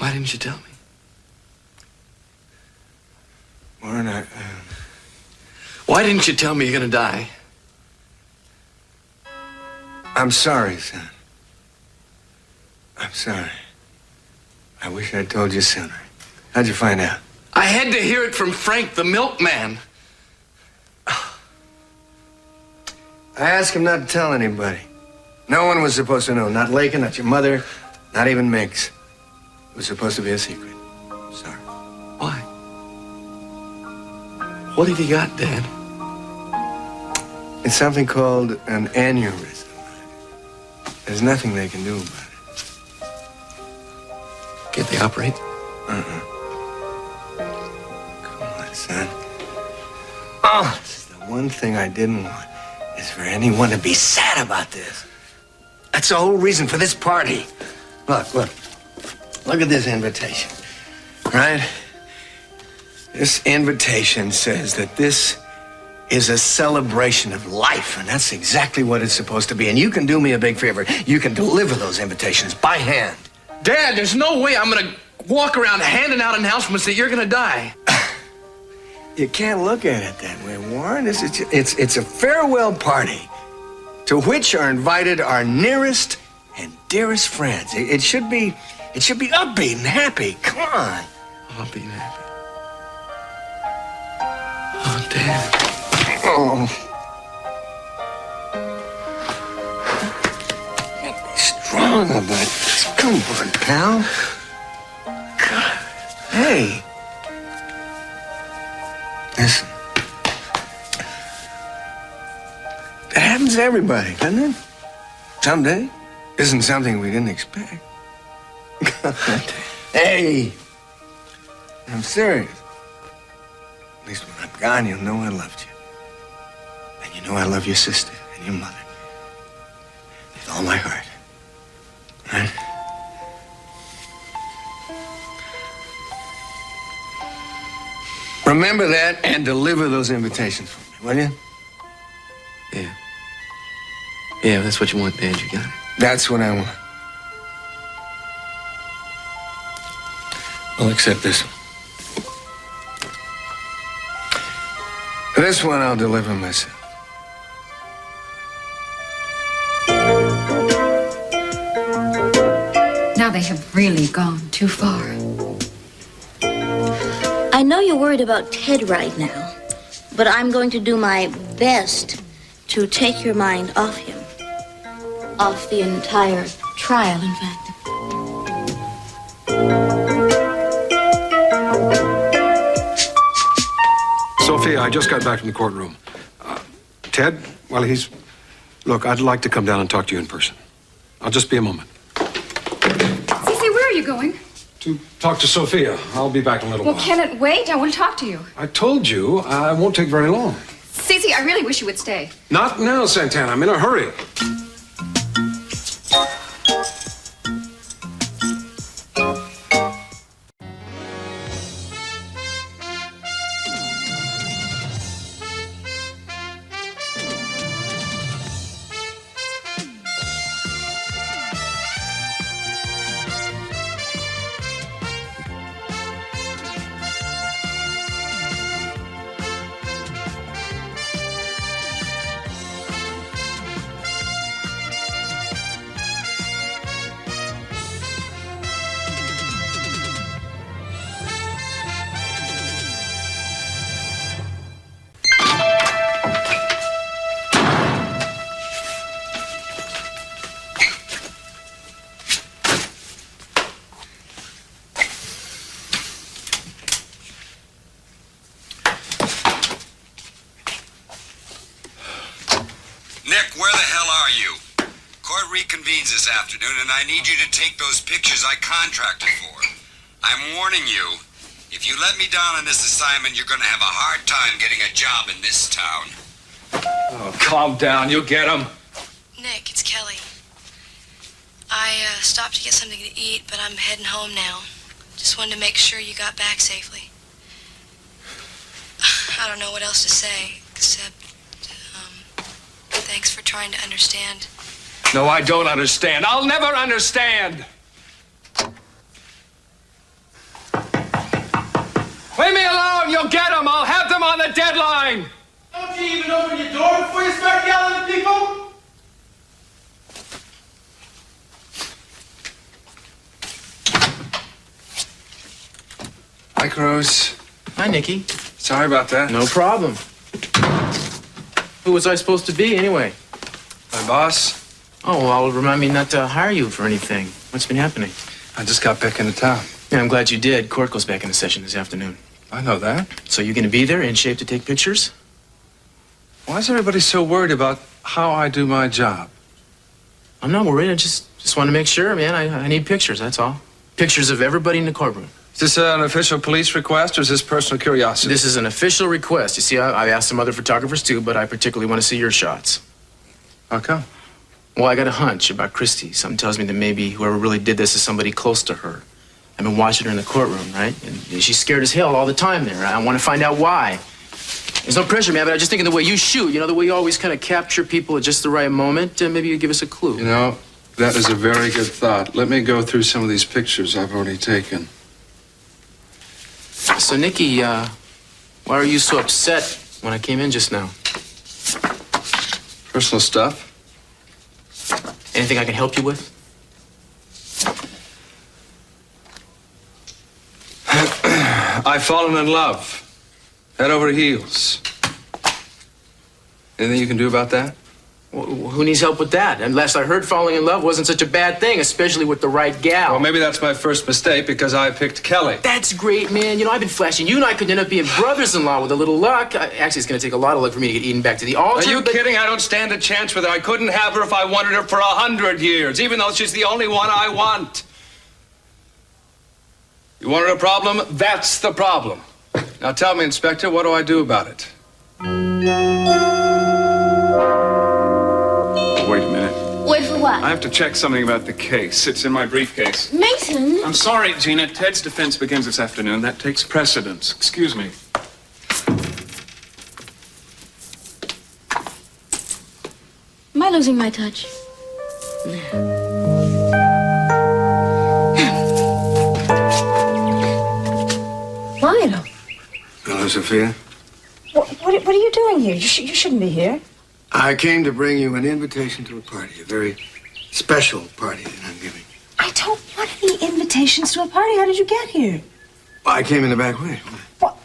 Why didn't you tell me? Warren, Why didn't you tell me you're gonna die? I'm sorry, son. I'm sorry. I wish I'd told you sooner. How'd you find out? I had to hear it from Frank, the milkman. I asked him not to tell anybody. No one was supposed to know. Not Lakin, not your mother, not even Miggs. It was supposed to be a secret. Sorry. Why? What have you got, Dad? It's something called an aneurysm. There's nothing they can do about it. Can't they operate? Come on, son. Oh, it's the one thing I didn't want is for anyone to be sad about this. That's the whole reason for this party. Look. Look at this invitation, right? This invitation says that this is a celebration of life, and that's exactly what it's supposed to be. And you can do me a big favor. You can deliver those invitations by hand. Dad, there's no way I'm gonna walk around handing out announcements that you're gonna die. You can't look at it that way, Warren. It's a farewell party to which are invited our nearest and dearest friends. It should be upbeat and happy. Come on. Upbeat and happy. Oh, Dad. Oh. Be strong about this. Come on, pal. God. Hey. Listen. That happens to everybody, doesn't it? Someday. Isn't something we didn't expect. Hey. I'm serious. At least when I'm gone, you'll know I loved you. And you know I love your sister and your mother. With all my heart. Right? Remember that and deliver those invitations for me, will you? Yeah. Yeah, if that's what you want, Dad. You got it. That's what I want. I'll accept this one. This one I'll deliver myself. Now they have really gone too far. I know you're worried about Ted right now, but I'm going to do my best to take your mind off him. Off the entire trial, in fact. Sophia, I just got back from the courtroom. Ted, well, Look, I'd like to come down and talk to you in person. I'll just be a moment. Cece, where are you going? To talk to Sophia. I'll be back in a little while. Well, can it wait? I want to talk to you. I told you I won't take very long. Cece, I really wish you would stay. Not now, Santana. I'm in a hurry. Nick, where the hell are you? Court reconvenes this afternoon, and I need you to take those pictures I contracted for. I'm warning you, if you let me down on this assignment, you're gonna have a hard time getting a job in this town. Oh, calm down. You'll get him. Nick, it's Kelly. I stopped to get something to eat, but I'm heading home now. Just wanted to make sure you got back safely. I don't know what else to say, except, thanks for trying to understand. No, I don't understand. I'll never understand. open your door before you start yelling at people? Hi, Cruz. Hi, Nikki. Sorry about that. No problem. Who was I supposed to be, anyway? My boss. Oh, well, remind me not to hire you for anything. What's been happening? I just got back into town. Yeah, I'm glad you did. Court goes back into session this afternoon. I know that. So you gonna be there, in shape to take pictures? Why is everybody so worried about how I do my job? I'm not worried. I just want to make sure, man. I need pictures, that's all. Pictures of everybody in the courtroom. Is this an official police request or is this personal curiosity? This is an official request. You see, I asked some other photographers too, but I particularly want to see your shots. How come? Well, I got a hunch about Christy. Something tells me that maybe whoever really did this is somebody close to her. I've been watching her in the courtroom, right? And she's scared as hell all the time there. I want to find out why. There's no pressure, man, but I'm just thinking the way you shoot, you know, the way you always kind of capture people at just the right moment, maybe you give us a clue. You know, that is a very good thought. Let me go through some of these pictures I've already taken. So, Nikki, why are you so upset when I came in just now? Personal stuff. Anything I can help you with? I've fallen in love. Head over heels. Anything you can do about that? Who needs help with that? And last I heard, falling in love wasn't such a bad thing, especially with the right gal. Well, maybe that's my first mistake because I picked Kelly. That's great, man. You know, I've been flashing. You and I could end up being brothers-in-law with a little luck. Actually, it's going to take a lot of luck for me to get Eden back to the altar. Are you kidding? I don't stand a chance with her. I couldn't have her if I wanted her for 100 years, even though she's the only one I want. You wanted a problem? That's the problem. Now tell me, Inspector, what do I do about it? Wait a minute. Wait for what? I have to check something about the case. It's in my briefcase. Mason! I'm sorry, Gina. Ted's defense begins this afternoon. That takes precedence. Excuse me. Am I losing my touch? Lionel, Hello, Sophia. what are you doing here? You shouldn't be here. I came to bring you an invitation to a party, a very special party that I'm giving. I don't want any invitations to a party. How did you get here? Well, I came in the back way. Well,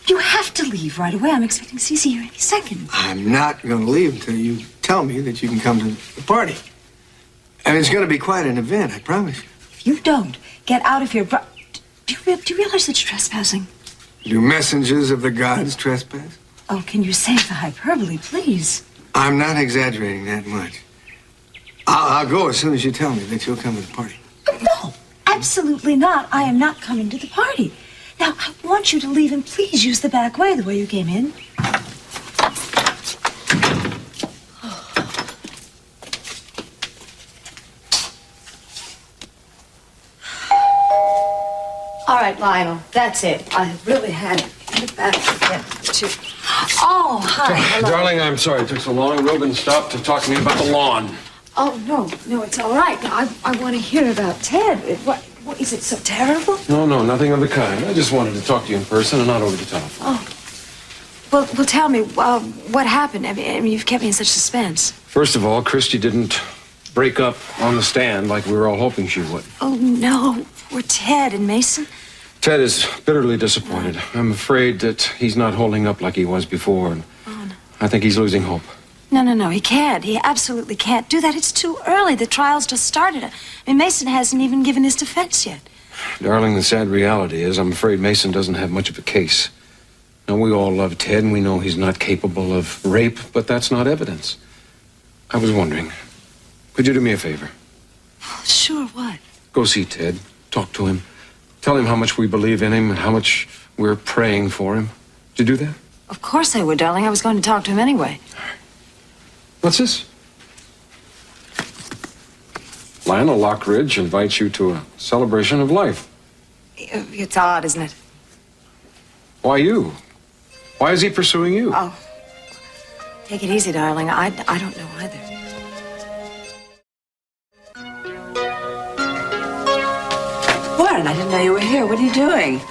you have to leave right away. I'm expecting Cece here any second. I'm not going to leave until you tell me that you can come to the party. And it's going to be quite an event, I promise you. If you don't get out of here, do you realize that you're trespassing? Do messengers of the gods trespass? Oh, can you save the hyperbole, please? I'm not exaggerating that much. I'll go as soon as you tell me that you'll come to the party. No, absolutely not. I am not coming to the party. Now, I want you to leave and please use the back way, the way you came in. All right, Lionel, that's it. I really had to get back to... Oh, hi. Hello. Darling, I'm sorry it took so long. Reuben stopped to talk to me about the lawn. Oh, no, it's all right. I want to hear about Ted. What is it so terrible? No, nothing of the kind. I just wanted to talk to you in person and not over the telephone. Oh. Well, tell me, what happened? I mean, you've kept me in such suspense. First of all, Christy didn't break up on the stand like we were all hoping she would. Oh, no. Poor Ted and Mason. Ted is bitterly disappointed. I'm afraid that he's not holding up like he was before, and I think he's losing hope. No, he can't. He absolutely can't do that. It's too early. The trial's just started. I mean, Mason hasn't even given his defense yet. Darling, the sad reality is I'm afraid Mason doesn't have much of a case. Now, we all love Ted, and we know he's not capable of rape, but that's not evidence. I was wondering, could you do me a favor? Sure, what? Go see Ted. Talk to him. Tell him how much we believe in him and how much we're praying for him. Did you do that? Of course I would, darling. I was going to talk to him anyway. What's this? Lionel Lockridge invites you to a celebration of life. It's odd, isn't it? Why you? Why is he pursuing you? Oh, take it easy, darling. I don't know either. Warren, I didn't know you were here. What are you doing?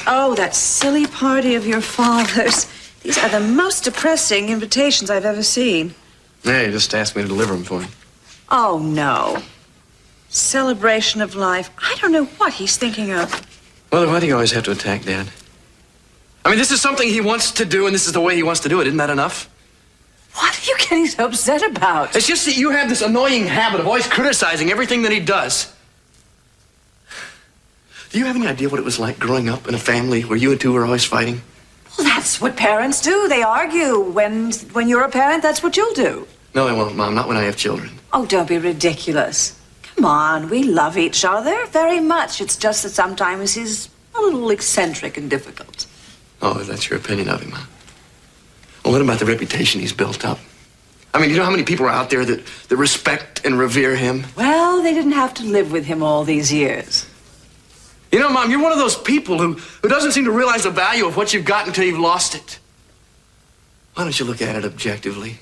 Oh, that silly party of your father's. These are the most depressing invitations I've ever seen. Yeah, he just asked me to deliver them for him. Oh, no. Celebration of life. I don't know what he's thinking of. Mother, why do you always have to attack Dad? I mean, this is something he wants to do, and this is the way he wants to do it. Isn't that enough? What are you getting so upset about? It's just that you have this annoying habit of always criticizing everything that he does. Do you have any idea what it was like growing up in a family where you two were always fighting? Well, that's what parents do. They argue. When you're a parent, that's what you'll do. No, they won't, Mom. Not when I have children. Oh, don't be ridiculous. Come on, we love each other very much. It's just that sometimes he's a little eccentric and difficult. Oh, that's your opinion of him, huh? Well, what about the reputation he's built up? I mean, you know how many people are out there that respect and revere him? Well, they didn't have to live with him all these years. You know, Mom, you're one of those people who doesn't seem to realize the value of what you've got until you've lost it. Why don't you look at it objectively?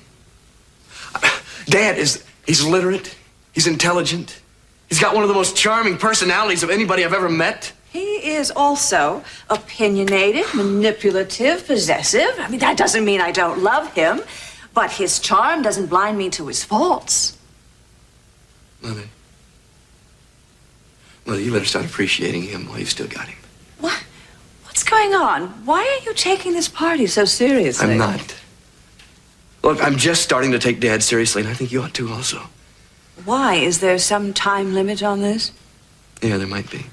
Dad he's literate, he's intelligent, he's got one of the most charming personalities of anybody I've ever met. He is also opinionated, manipulative, possessive. I mean, that doesn't mean I don't love him, but his charm doesn't blind me to his faults. Mother, you better start appreciating him while you've still got him. What? What's going on? Why are you taking this party so seriously? I'm not. Look, I'm just starting to take Dad seriously, and I think you ought to also. Why? Is there some time limit on this? Yeah, there might be.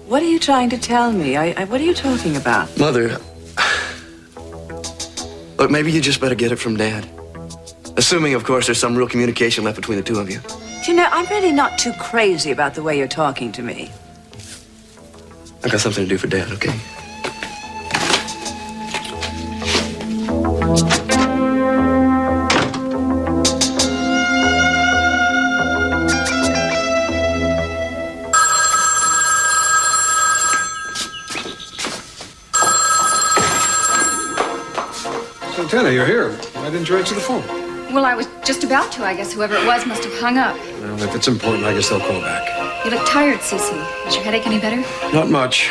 What are you trying to tell me? What are you talking about? Mother, look, maybe you just better get it from Dad. Assuming, of course, there's some real communication left between the two of you. You know, I'm really not too crazy about the way you're talking to me. I've got something to do for Dad, okay? Santana, you're here. Why didn't you answer the phone? Well, I was just about to. I guess whoever it was must have hung up. Well, if it's important, I guess they'll call back. You look tired, Cece. Is your headache any better? Not much.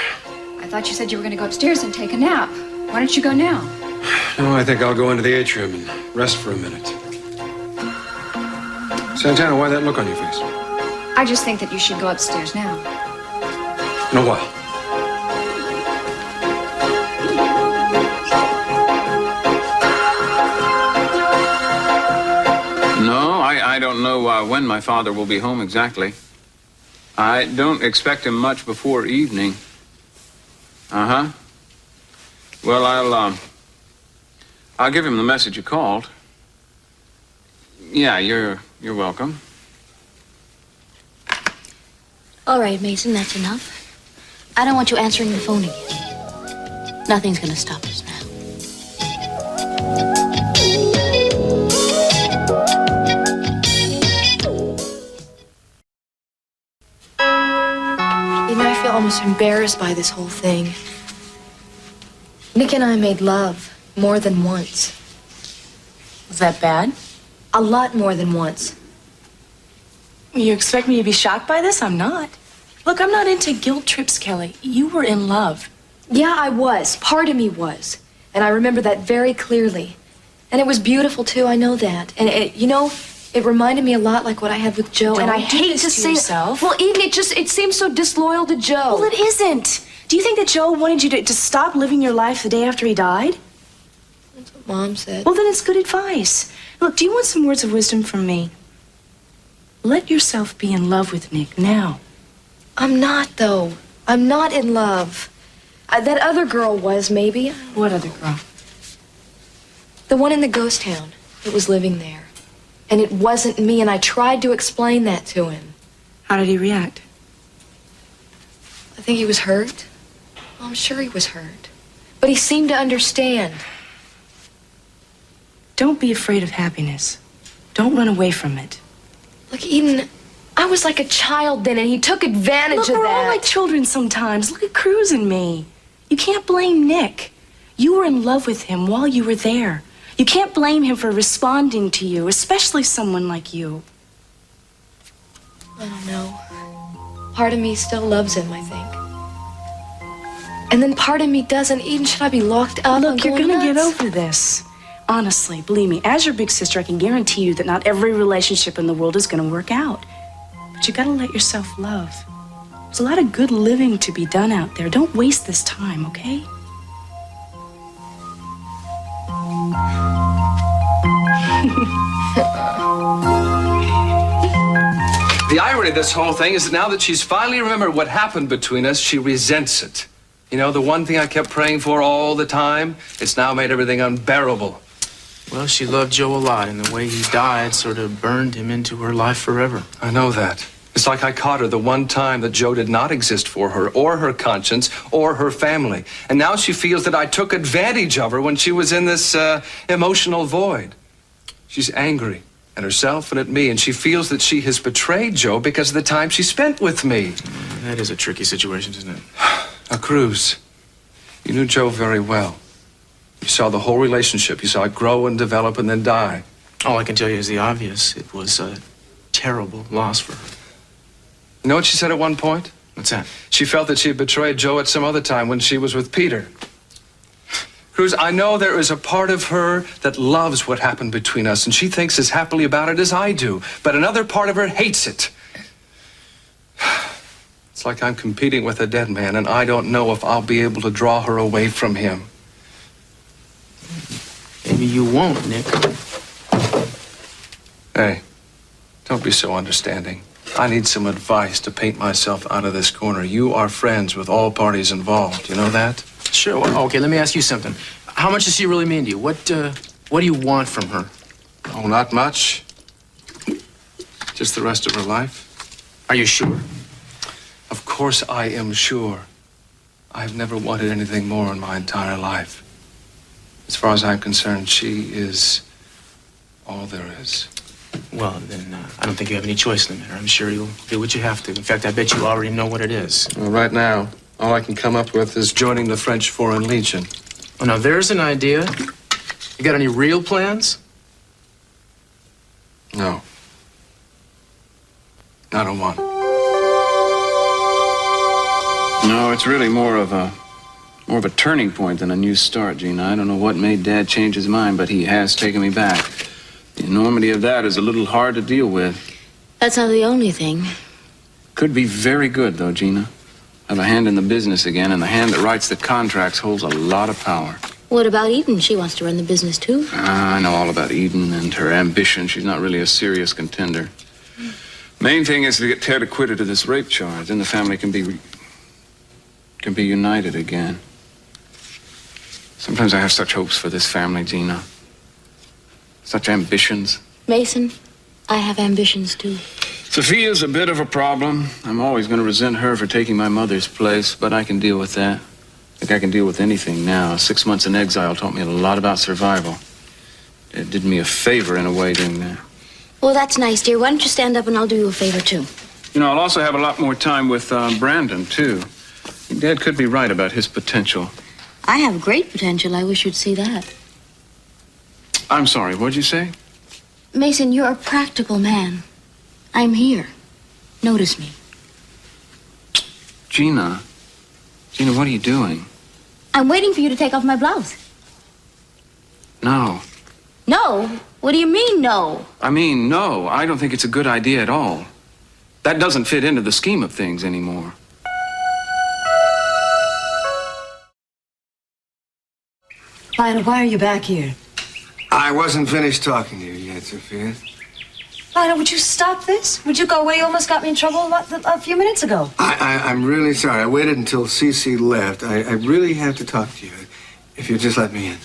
I thought you said you were going to go upstairs and take a nap. Why don't you go now? No, I think I'll go into the atrium and rest for a minute. Santana, why that look on your face? I just think that you should go upstairs now. In a while. No, I don't know when my father will be home exactly. I don't expect him much before evening. Uh-huh. Well, I'll give him the message you called. Yeah, you're welcome. All right, Mason, that's enough. I don't want you answering the phone again. Nothing's gonna stop us now. You know, I feel almost embarrassed by this whole thing. Nick and I made love more than once. Was that bad? A lot more than once. You expect me to be shocked by this? I'm not. Look, I'm not into guilt trips, Kelly. You were in love. Yeah, I was. Part of me was. And I remember that very clearly. And it was beautiful, too. I know that. And, it reminded me a lot like what I had with Joe. Don't and I do hate this to to say yourself. Well, Eden, it seems so disloyal to Joe. Well, it isn't. Do you think that Joe wanted you to stop living your life the day after he died? That's what Mom said. Well, then it's good advice. Look, do you want some words of wisdom from me? Let yourself be in love with Nick now. I'm not, though. I'm not in love. That other girl was, maybe. What other girl? The one in the ghost town that was living there. And it wasn't me, and I tried to explain that to him. How did he react? I think he was hurt. Well, I'm sure he was hurt. But he seemed to understand. Don't be afraid of happiness. Don't run away from it. Look, Eden, I was like a child then, and he took advantage Look, of we're that. all like children sometimes. Look at Cruz and me. You can't blame Nick. You were in love with him while you were there. You can't blame him for responding to you, especially someone like you. I don't know. Part of me still loves him, I think. And then part of me doesn't. Eden, should I be locked up? Look, you're gonna get nuts? over this. Honestly, believe me, as your big sister, I can guarantee you that not every relationship in the world is gonna work out. But you gotta let yourself love. There's a lot of good living to be done out there. Don't waste this time, okay? The irony of this whole thing is that now that she's finally remembered what happened between us, she resents it. You know, the one thing I kept praying for all the time, it's now made everything unbearable. Well, she loved Joe a lot, and the way he died sort of burned him into her life forever. I know that. It's like I caught her the one time that Joe did not exist for her, or her conscience, or her family. And now she feels that I took advantage of her when she was in this emotional void. She's angry at herself and at me, and she feels that she has betrayed Joe because of the time she spent with me. That is a tricky situation, isn't it? Now, Cruz, you knew Joe very well. You saw the whole relationship. You saw it grow and develop and then die. All I can tell you is the obvious. It was a terrible loss for her. You know what she said at one point? What's that? She felt that she had betrayed Joe at some other time when she was with Peter. Cruz, I know there is a part of her that loves what happened between us, and she thinks as happily about it as I do. But another part of her hates it. It's like I'm competing with a dead man, and I don't know if I'll be able to draw her away from him. Maybe you won't, Nick. Hey, don't be so understanding. I need some advice to paint myself out of this corner. You are friends with all parties involved. You know that? Sure. Well, okay, let me ask you something. How much does she really mean to you? What do you want from her? Oh, not much. Just the rest of her life. Are you sure? Of course I am sure. I've never wanted anything more in my entire life. As far as I'm concerned, she is all there is. Well, then I don't think you have any choice in the matter. I'm sure you'll do what you have to. In fact, I bet you already know what it is. Well, right now, all I can come up with is joining the French Foreign Legion. Oh, now there's an idea. You got any real plans? No. Not a one. No, it's really more of a turning point than a new start, Gina. I don't know what made Dad change his mind, but he has taken me back. The enormity of that is a little hard to deal with. That's not the only thing. Could be very good, though, Gina. Have a hand in the business again, and the hand that writes the contracts holds a lot of power. What about Eden? She wants to run the business, too. I know all about Eden and her ambition. She's not really a serious contender. Main thing is to get Ted acquitted of this rape charge, then the family can be united again. Sometimes I have such hopes for this family, Gina. Such ambitions. Mason, I have ambitions, too. Sophia's a bit of a problem. I'm always going to resent her for taking my mother's place, but I can deal with that. I think I can deal with anything now. 6 months in exile taught me a lot about survival. It did me a favor in a way doing that. Well, that's nice, dear. Why don't you stand up and I'll do you a favor, too? You know, I'll also have a lot more time with Brandon, too. Dad could be right about his potential. I have great potential. I wish you'd see that. I'm sorry, what'd you say? Mason, you're a practical man. I'm here. Notice me. Gina, what are you doing? I'm waiting for you to take off my blouse. No. No? What do you mean, no? I mean, no, I don't think it's a good idea at all. That doesn't fit into the scheme of things anymore. Lionel, why are you back here? I wasn't finished talking to you yet, Sophia. Lionel, would you stop this? Would you go away? You almost got me in trouble a few minutes ago. I'm really sorry. I waited until Cece left. I really have to talk to you. If you'll just let me in.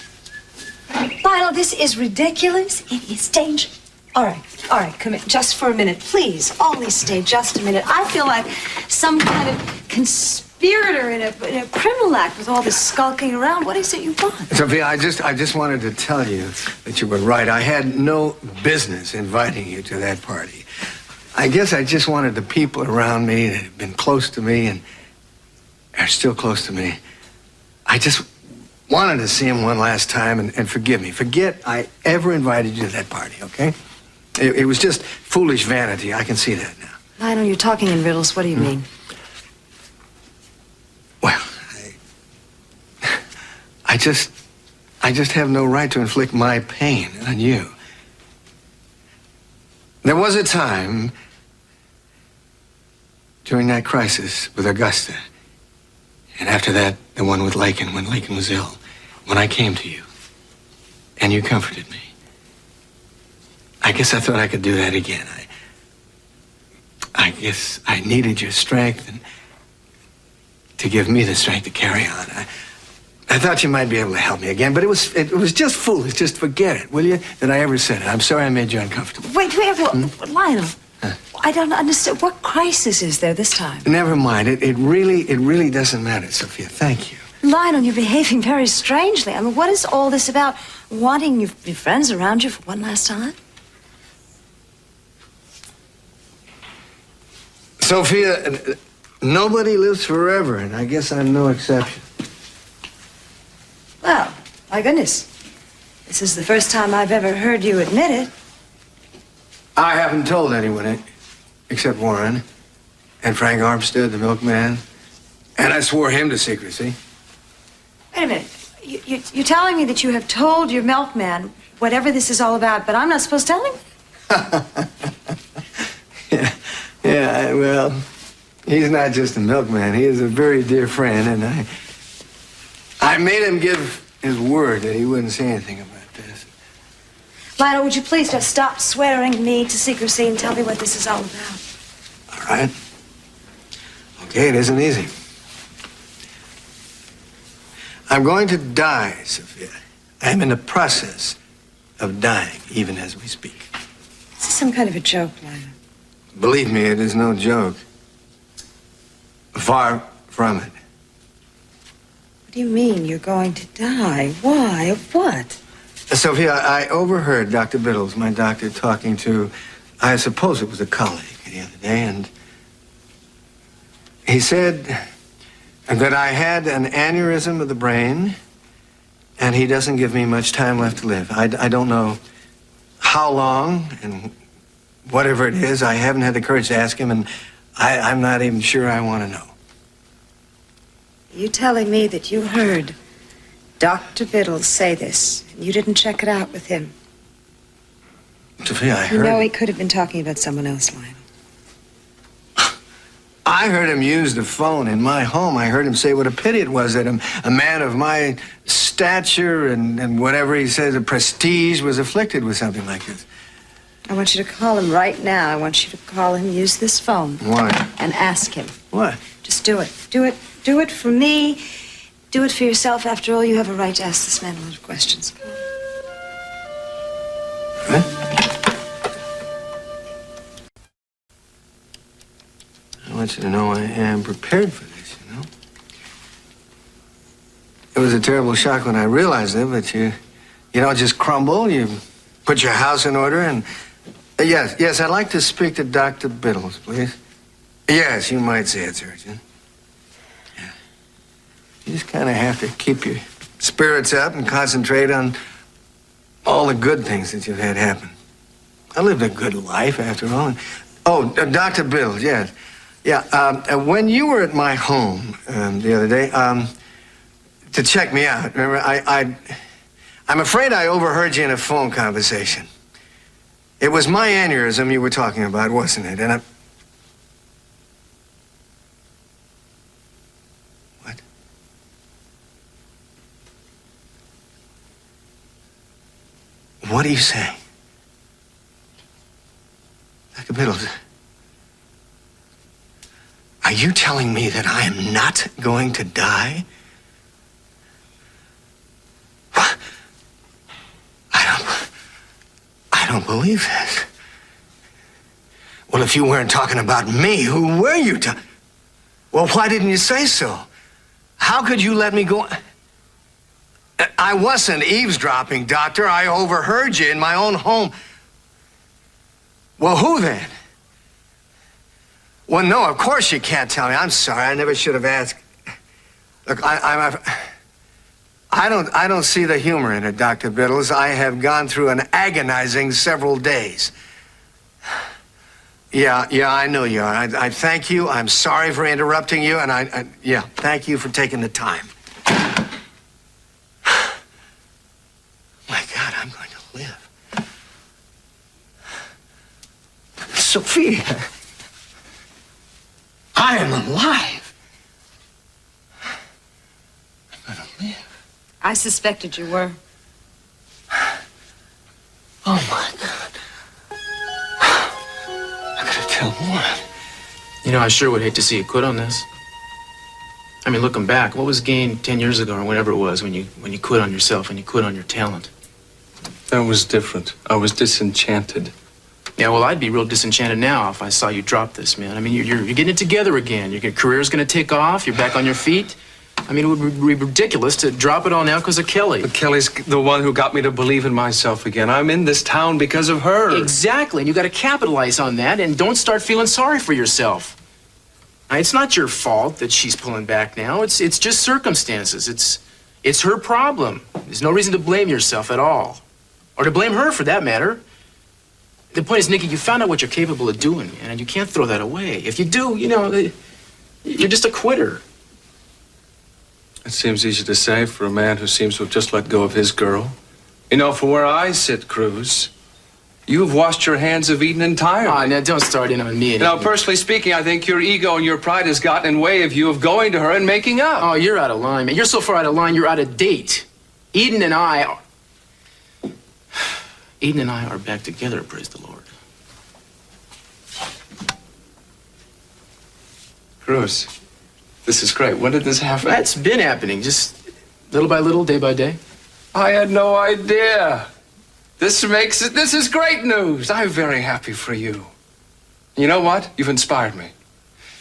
Lionel, this is ridiculous. It is dangerous. All right, come in. Just for a minute, please. Only stay just a minute. I feel like some kind of conspirator in a criminal act with all this skulking around. What is it you want? Sophia, I just wanted to tell you that you were right. I had no business inviting you to that party. I guess I just wanted the people around me that have been close to me and are still close to me. I just wanted to see them one last time and forgive me. Forget I ever invited you to that party, okay? It was just foolish vanity. I can see that now. Lionel, you're talking in riddles. What do you mean? Well, I just have no right to inflict my pain on you. There was a time during that crisis with Augusta, and after that, the one with Lakin, when Lakin was ill, when I came to you, and you comforted me. I guess I thought I could do that again. I guess I needed your strength and to give me the strength to carry on. I thought you might be able to help me again, but it was just foolish. Just forget it, will you? That I ever said it. I'm sorry I made you uncomfortable. Wait, Lionel. I don't understand. What crisis is there this time? Never mind. It really doesn't matter, Sophia. Thank you. Lionel, you're behaving very strangely. I mean, what is all this about? Wanting your friends around you for one last time? Sophia, nobody lives forever, and I guess I'm no exception. Well, my goodness. This is the first time I've ever heard you admit it. I haven't told anyone except Warren and Frank Armstead, the milkman, and I swore him to secrecy. Wait a minute. You're telling me that you have told your milkman whatever this is all about, but I'm not supposed to tell him? Yeah, well, he's not just a milkman. He is a very dear friend, and I made him give his word that he wouldn't say anything about this. Lionel, would you please just stop swearing me to secrecy and tell me what this is all about? All right. Okay, it isn't easy. I'm going to die, Sophia. I'm in the process of dying, even as we speak. Is this some kind of a joke, Lionel? Believe me, it is no joke. Far from it. What do you mean you're going to die? Why? Of what? Sophia, I overheard Dr. Biddles, my doctor, talking to, I suppose it was a colleague the other day, and he said that I had an aneurysm of the brain, and he doesn't give me much time left to live. I don't know how long, and whatever it is, I haven't had the courage to ask him, and I'm not even sure I want to know. You telling me that you heard Dr. Biddles say this, and you didn't check it out with him? Sophia, I heard... You know he could have been talking about someone else, Lionel. I heard him use the phone in my home. I heard him say what a pity it was that a man of my stature and whatever he says, a prestige, was afflicted with something like this. I want you to call him right now. I want you to call him, use this phone. Why? And ask him. What? Just do it. Do it. Do it for me. Do it for yourself. After all, you have a right to ask this man a lot of questions. Huh? I want you to know I am prepared for this, you know? It was a terrible shock when I realized it, but you don't just crumble. You put your house in order and... Yes, I'd like to speak to Dr. Biddles, please. Yes, you might say it's urgent. Yeah. You just kind of have to keep your spirits up and concentrate on all the good things that you've had happen. I lived a good life, after all. Dr. Biddles, yes. Yeah, when you were at my home the other day, to check me out, remember, I'm afraid I overheard you in a phone conversation. It was my aneurysm you were talking about, wasn't it? And What? What are you saying? Dr. Biddles, are you telling me that I am not going to die? What? I don't believe this. Well, if you weren't talking about me, who were you talking? Well, why didn't you say so? How could you let me go? I wasn't eavesdropping, Doctor. I overheard you in my own home. Well, who then? Well, no, of course you can't tell me. I'm sorry. I never should have asked. Look, I don't see the humor in it, Dr. Biddles. I have gone through an agonizing several days. Yeah, I know you are. I thank you. I'm sorry for interrupting you, and thank you for taking the time. live. Sophia, I am alive. I'm gonna live. I suspected you were. Oh my God. I could have told one. You know, I sure would hate to see you quit on this. I mean, looking back, what was gained 10 years ago or whatever it was when you quit on yourself, when you quit on your talent? That was different. I was disenchanted. Yeah, well, I'd be real disenchanted now if I saw you drop this, man. I mean, you're getting it together again. Your career's going to take off. You're back on your feet. I mean, it would be ridiculous to drop it all now because of Kelly. But Kelly's the one who got me to believe in myself again. I'm in this town because of her. Exactly, and you got to capitalize on that and don't start feeling sorry for yourself. Now, it's not your fault that she's pulling back now. It's just circumstances. It's her problem. There's no reason to blame yourself at all, or to blame her for that matter. The point is, Nikki, you found out what you're capable of doing, man, and you can't throw that away. If you do, you know, you're just a quitter. It seems easy to say for a man who seems to have just let go of his girl. You know, from where I sit, Cruz, you've washed your hands of Eden entirely. Ah, now don't start in on me. Now, personally speaking, I think your ego and your pride has gotten in the way of you of going to her and making up. Oh, you're out of line, man. You're so far out of line, you're out of date. Eden and I are back together, praise the Lord. Cruz, this is great. When did this happen? That's been happening, just little by little, day by day. I had no idea. This is great news. I'm very happy for you. You know what? You've inspired me.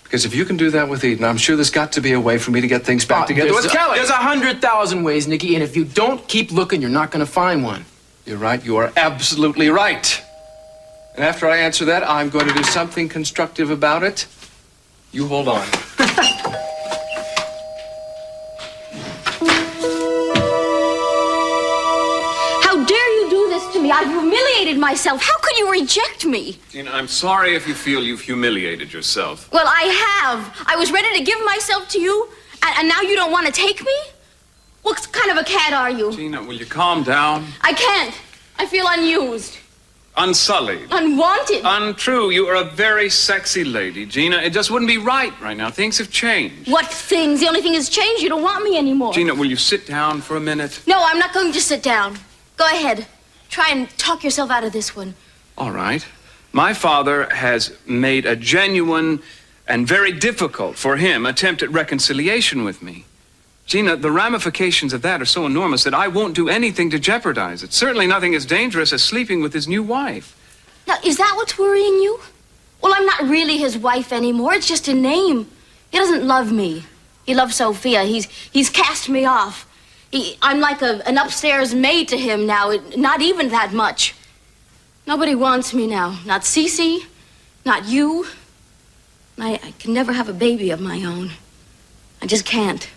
Because if you can do that with Eden, I'm sure there's got to be a way for me to get things back together with Kelly. There's 100,000 ways, Nikki, and if you don't keep looking, you're not going to find one. You're right. You are absolutely right. And after I answer that, I'm going to do something constructive about it. You hold on. How dare you do this to me? I've humiliated myself. How could you reject me? Gina, I'm sorry if you feel you've humiliated yourself. Well, I have. I was ready to give myself to you, and now you don't want to take me? What kind of a cat are you? Gina, will you calm down? I can't. I feel unused. Unsullied. Unwanted. Untrue. You are a very sexy lady, Gina. It just wouldn't be right now. Things have changed. What things? The only thing that's changed, you don't want me anymore. Gina, will you sit down for a minute? No, I'm not going to sit down. Go ahead. Try and talk yourself out of this one. All right. My father has made a genuine and very difficult for him attempt at reconciliation with me. Gina, the ramifications of that are so enormous that I won't do anything to jeopardize it. Certainly nothing as dangerous as sleeping with his new wife. Now, is that what's worrying you? Well, I'm not really his wife anymore. It's just a name. He doesn't love me. He loves Sophia. He's cast me off. I'm like an upstairs maid to him now. Not even that much. Nobody wants me now. Not Cece, not you. I can never have a baby of my own. I just can't.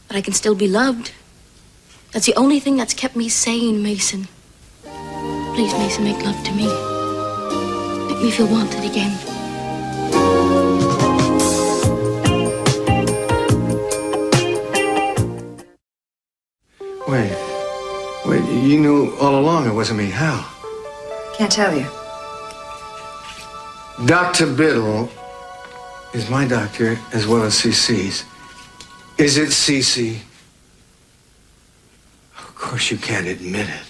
But I can still be loved. That's the only thing that's kept me sane, Mason. Please, Mason, make love to me. Make me feel wanted again. Wait, you knew all along it wasn't me. How? Can't tell you. Dr. Biddle is my doctor as well as CC's. Is it Cece? Of course you can't admit it.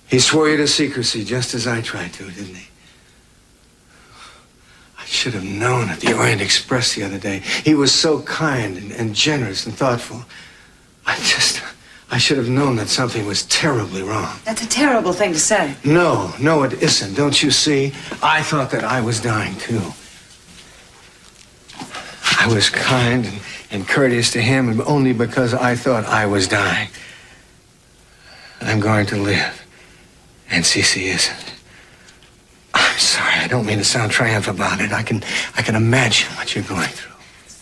He swore you to secrecy just as I tried to, didn't he? I should have known at the Orient Express the other day. He was so kind and generous and thoughtful. I should have known that something was terribly wrong. That's a terrible thing to say. No, it isn't. Don't you see? I thought that I was dying, too. I was kind and courteous to him only because I thought I was dying. I'm going to live, and Cece isn't. I'm sorry, I don't mean to sound triumphant about it. I can imagine what you're going through.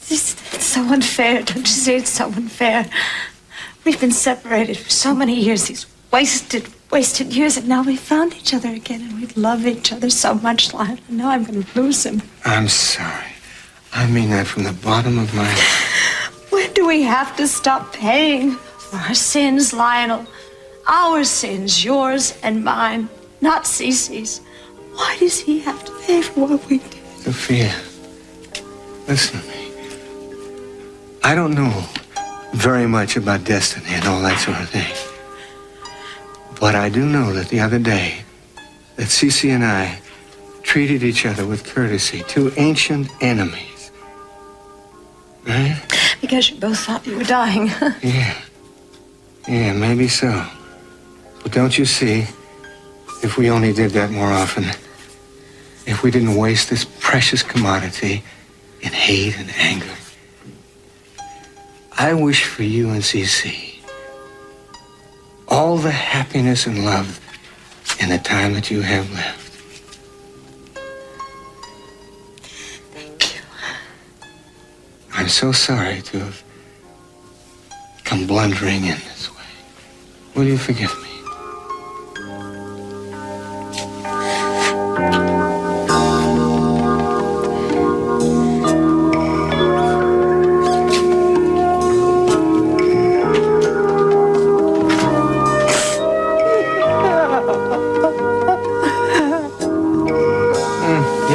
It's so unfair. Don't you see? It's so unfair. We've been separated for so many years, these wasted years, and now we found each other again, and we love each other so much, Lionel. Now I'm going to lose him. I'm sorry. I mean that from the bottom of my... When do we have to stop paying for our sins, Lionel? our sins, yours and mine, not Cece's. Why does he have to pay for what we did? Sophia, listen to me. I don't know very much about destiny and all that sort of thing. But I do know that the other day, that Cece and I treated each other with courtesy, two ancient enemies. Right? Because you both thought you were dying. Yeah, maybe so. But don't you see, if we only did that more often, if we didn't waste this precious commodity in hate and anger, I wish for you and Cece all the happiness and love in the time that you have left. Thank you. I'm so sorry to have come blundering in this way. Will you forgive me?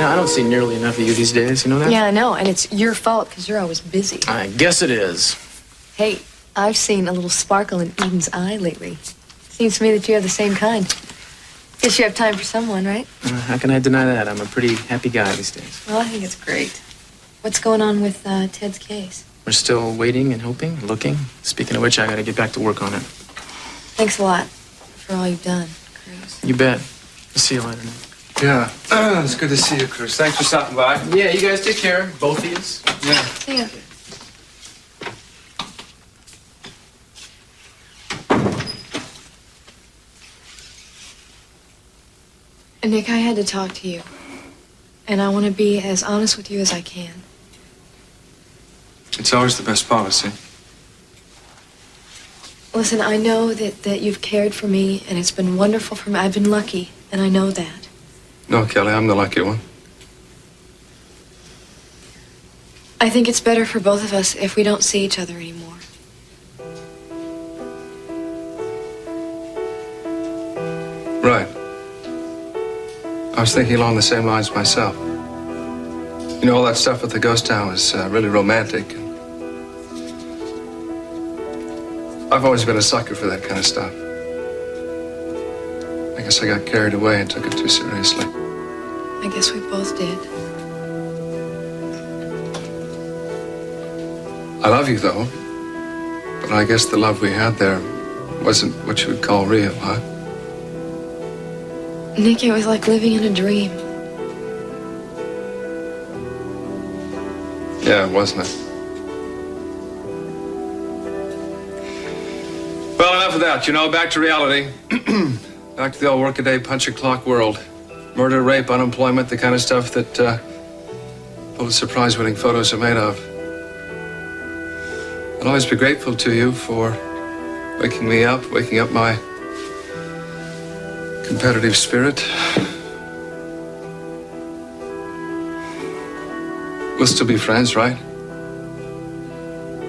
I don't see nearly enough of you these days, you know that? Yeah, I know, and it's your fault because you're always busy. I guess it is. Hey, I've seen a little sparkle in Eden's eye lately. Seems to me that you have the same kind. Guess you have time for someone, right? How can I deny that? I'm a pretty happy guy these days. Well, I think it's great. What's going on with Ted's case? We're still waiting and hoping, looking. Speaking of which, I gotta get back to work on it. Thanks a lot for all you've done, Cruz. You bet. I'll see you later, Nick. Yeah, it's good to see you, Chris. Thanks for stopping by. Yeah, you guys take care, both of you. Yeah. See ya. Nick, I had to talk to you. And I want to be as honest with you as I can. It's always the best policy. Listen, I know that you've cared for me, and it's been wonderful for me. I've been lucky, and I know that. No, Kelly, I'm the lucky one. I think it's better for both of us if we don't see each other anymore. Right. I was thinking along the same lines myself. You know, all that stuff with the ghost town was really romantic. I've always been a sucker for that kind of stuff. I guess I got carried away and took it too seriously. I guess we both did. I love you, though. But I guess the love we had there wasn't what you would call real, huh? Nick, it was like living in a dream. Yeah, wasn't it? Well, enough of that. You know, back to reality. Back to the old workaday punch-a-clock world. Murder, rape, unemployment, the kind of stuff that Pulitzer Prize-winning photos are made of. I'll always be grateful to you for waking me up, waking up my competitive spirit. We'll still be friends, right?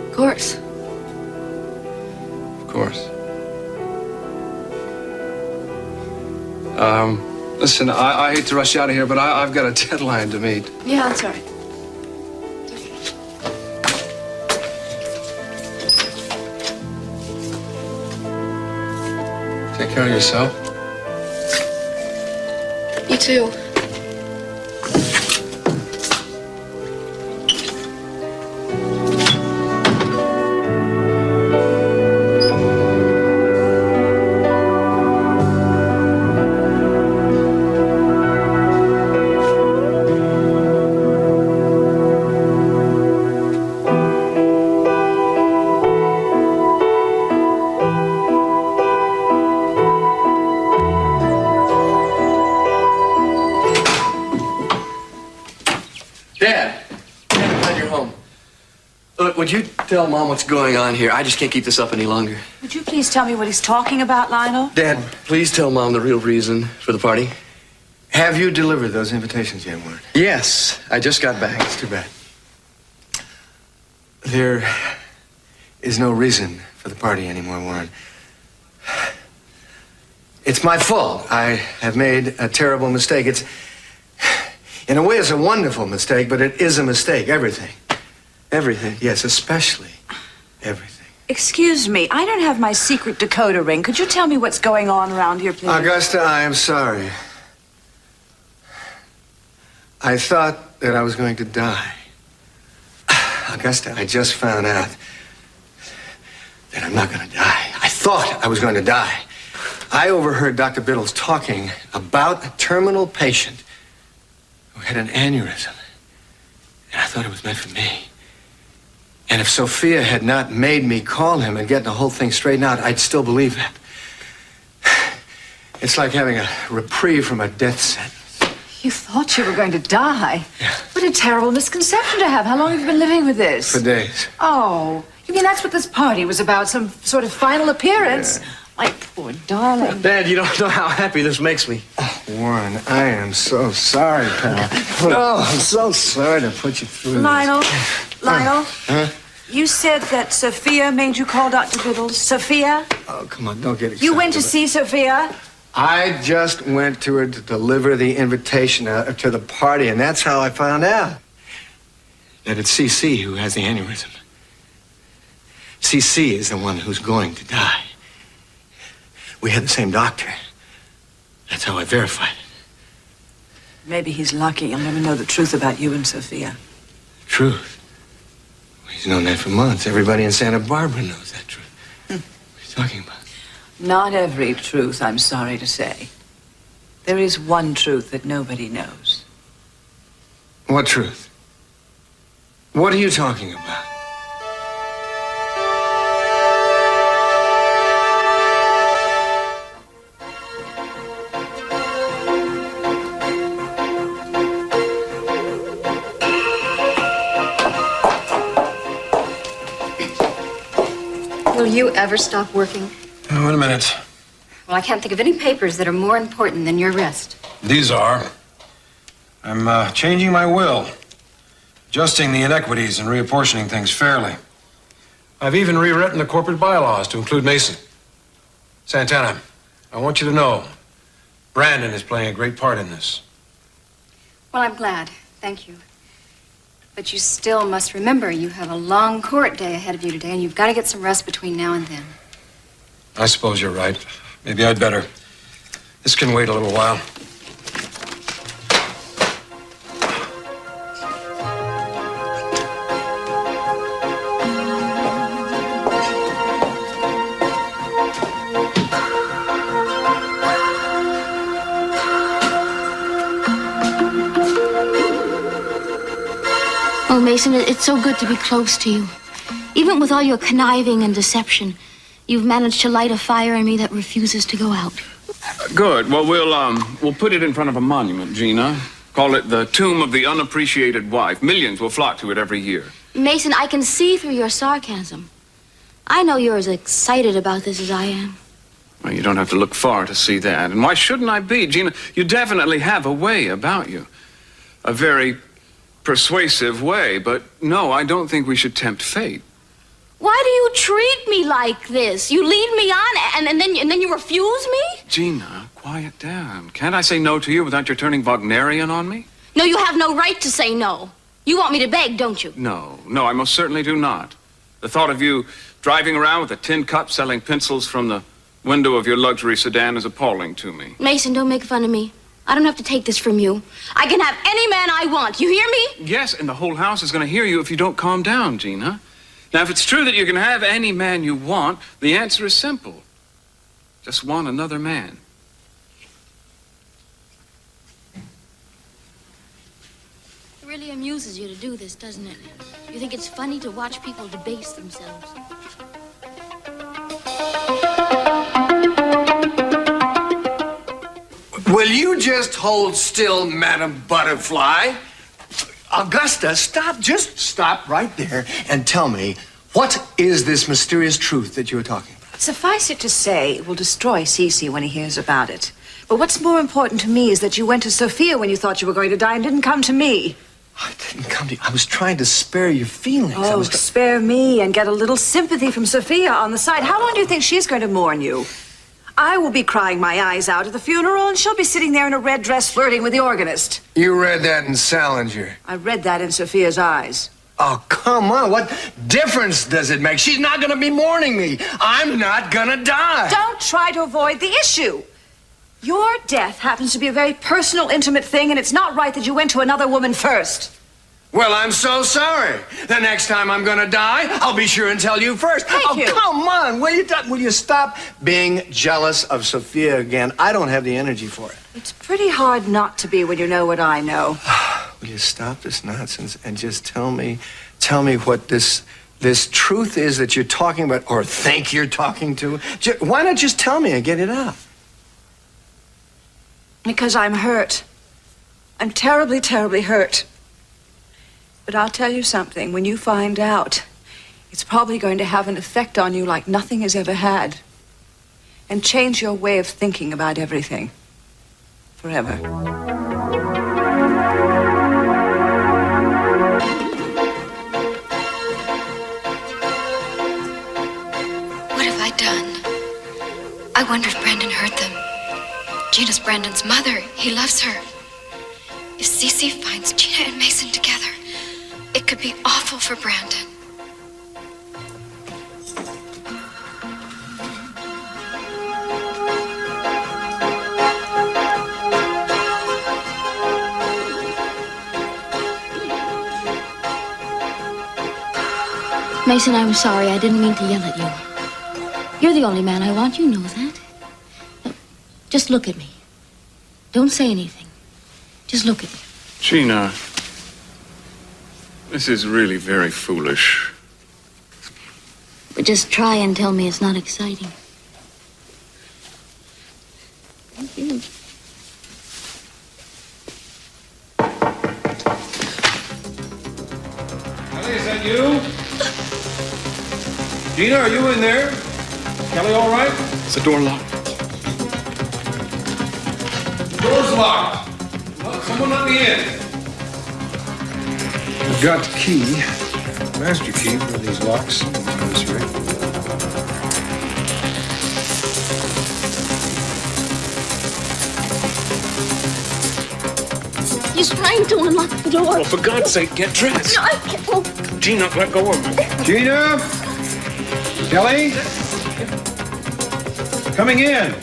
Of course. Of course. Listen, I hate to rush you out of here, but I've got a deadline to meet. Yeah, that's all right. Take care of yourself. You too. Would you tell Mom what's going on here? I just can't keep this up any longer. Would you please tell me what he's talking about, Lionel? Dad, please tell Mom the real reason for the party. Have you delivered those invitations yet, Warren? Yes, I just got back. It's too bad. There is no reason for the party anymore, Warren. It's my fault. I have made a terrible mistake. In a way, it's a wonderful mistake, but it is a mistake. Everything. Everything. Yes, especially everything. Excuse me, I don't have my secret decoder ring. Could you tell me what's going on around here, please? Augusta, I am sorry. I thought that I was going to die. Augusta, I just found out that I'm not going to die. I thought I was going to die. I overheard Dr. Biddles talking about a terminal patient who had an aneurysm. And I thought it was meant for me. And if Sophia had not made me call him and get the whole thing straightened out, I'd still believe that. It's like having a reprieve from a death sentence. You thought you were going to die? Yeah. What a terrible misconception to have. How long have you been living with this? For days. Oh, you mean that's what this party was about? Some sort of final appearance? Yeah. My poor darling. Dad, you don't know how happy this makes me. Oh, Warren, I am so sorry, pal. Oh, I'm so sorry to put you through Lionel, this. Lionel, Huh? you said that Sophia made you call Dr. Biddles. Sophia? Oh, come on, don't get excited. You went to see Sophia? I just went to her to deliver the invitation to the party, and that's how I found out that it's CC who has the aneurysm. CC is the one who's going to die. We had the same doctor. That's how I verified it. Maybe he's lucky. I'll never know the truth about you and Sophia. Truth? He's known that for months. Everybody in Santa Barbara knows that truth. What are you talking about? Not every truth, I'm sorry to say. There is one truth that nobody knows. What truth? What are you talking about? Will you ever stop working? Wait a minute. Well, I can't think of any papers that are more important than your rest. These are. I'm changing my will, adjusting the inequities and reapportioning things fairly. I've even rewritten the corporate bylaws to include Mason. Santana, I want you to know, Brandon is playing a great part in this. Well, I'm glad. Thank you. But you still must remember you have a long court day ahead of you today, and you've got to get some rest between now and then. I suppose you're right. Maybe I'd better. This can wait a little while. Oh, Mason, it's so good to be close to you. Even with all your conniving and deception, you've managed to light a fire in me that refuses to go out. Good. Well, we'll put it in front of a monument, Gina. Call it the Tomb of the Unappreciated Wife. Millions will flock to it every year. Mason, I can see through your sarcasm. I know you're as excited about this as I am. Well, you don't have to look far to see that. And why shouldn't I be? Gina, you definitely have a way about you. A very persuasive way. But no, I don't think we should tempt fate. Why do you treat me like this? You lead me on and then you refuse me? Gina, quiet down. Can't I say no to you without your turning Wagnerian on me? No, you have no right to say no. You want me to beg, don't you? No, I most certainly do not. The thought of you driving around with a tin cup selling pencils from the window of your luxury sedan is appalling to me. Mason, don't make fun of me. I don't have to take this from you. I can have any man I want. You hear me? Yes, and the whole house is going to hear you if you don't calm down, Gina. Now, if it's true that you can have any man you want, the answer is simple. Just want another man. It really amuses you to do this, doesn't it? You think it's funny to watch people debase themselves. Will you just hold still, Madam Butterfly? Augusta, stop. Just stop right there and tell me, what is this mysterious truth that you were talking about? Suffice it to say, it will destroy Cece when he hears about it. But what's more important to me is that you went to Sophia when you thought you were going to die and didn't come to me. I didn't come to you. I was trying to spare your feelings. Oh, spare me and get a little sympathy from Sophia on the side. How long do you think she's going to mourn you? I will be crying my eyes out at the funeral, and she'll be sitting there in a red dress flirting with the organist. You read that in Salinger. I read that in Sophia's eyes. Oh, come on. What difference does it make? She's not going to be mourning me. I'm not going to die. Don't try to avoid the issue. Your death happens to be a very personal, intimate thing, and it's not right that you went to another woman first. Well, I'm so sorry. The next time I'm going to die, I'll be sure and tell you first. Thank you. Come on. Will you stop being jealous of Sophia again? I don't have the energy for it. It's pretty hard not to be when you know what I know. Will you stop this nonsense and just tell me what this truth is that you're talking about or think you're talking to? Why not just tell me and get it out? Because I'm hurt. I'm terribly, terribly hurt. But I'll tell you something. When you find out, it's probably going to have an effect on you like nothing has ever had. And change your way of thinking about everything. Forever. What have I done? I wonder if Brandon hurt them. Gina's Brandon's mother. He loves her. If Cece finds Gina and Mason together, it could be awful for Brandon. Mason, I'm sorry. I didn't mean to yell at you. You're the only man I want. You know that. Now, just look at me. Don't say anything. Just look at me. Gina, this is really very foolish. But just try and tell me it's not exciting. Kelly, is that you? Gina, are you in there? Kelly, all right? Is the door locked? The door's locked. Someone let me in. I've got the key, master key for these locks. This way. He's trying to unlock the door. Well, for God's sake, get dressed. No, I can't. Oh. Gina, let go of me. Gina? Kelly? Coming in.